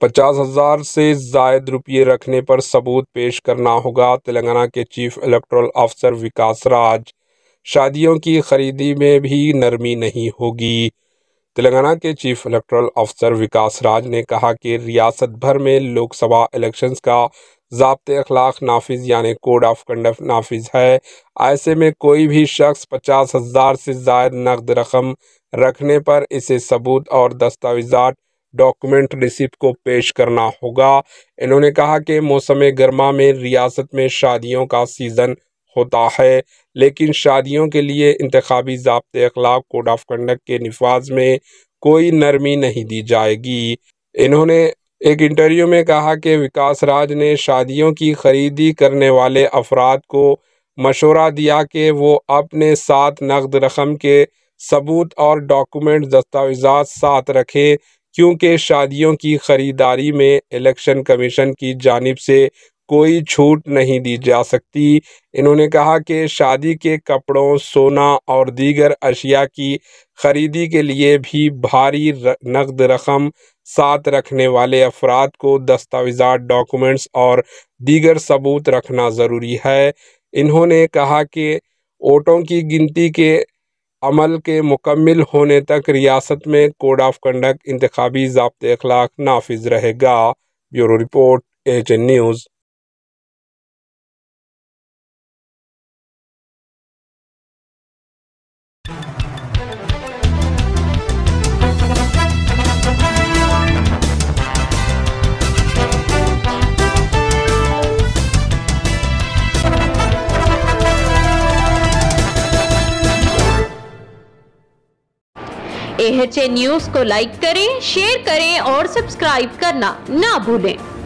50,000 से जायद रुपये रखने पर सबूत पेश करना होगा। तेलंगाना के चीफ इलेक्टोरल अफसर विकास राज। शादियों की खरीदी में भी नरमी नहीं होगी। तेलंगाना के चीफ इलेक्टोरल अफसर विकास राज ने कहा कि रियासत भर में लोकसभा इलेक्शंस का ज़ाब्ते अखलाक नाफिज यानी कोड ऑफ कंडक्ट नाफिज है। ऐसे में कोई भी शख्स 50,000 से जायद नकद रकम रखने पर इसे सबूत और दस्तावेजात डॉक्यूमेंट रिसिप्ट को पेश करना होगा। इन्होंने कहा कि मौसम गर्मा में रियासत में शादियों का सीज़न होता है, लेकिन शादियों के लिए इंतखाबी ज़ाब्ते अखलाक कोड ऑफ कंडक्ट के निफाज में कोई नरमी नहीं दी जाएगी। इन्होंने एक इंटरव्यू में कहा कि विकास राज ने शादियों की खरीदी करने वाले अफराद को मशवरा दिया कि वो अपने साथ नकद रकम के सबूत और डॉक्यूमेंट दस्तावेजात साथ रखें, क्योंकि शादियों की खरीदारी में इलेक्शन कमीशन की जानिब से कोई छूट नहीं दी जा सकती। इन्होंने कहा कि शादी के कपड़ों, सोना और दीगर अशिया की खरीदी के लिए भी भारी नकद रकम साथ रखने वाले अफराद को दस्तावेजात, डॉक्यूमेंट्स और दीगर सबूत रखना ज़रूरी है। इन्होंने कहा कि वोटों की गिनती के अमल के मुकम्मिल होने तक रियासत में कोड ऑफ कंडक्ट इंतखाबी ज़ाब्ते अखलाक नाफिज रहेगा। Bureau report, AHN news. AHN news को लाइक करें, शेयर करें और सब्सक्राइब करना ना भूलें।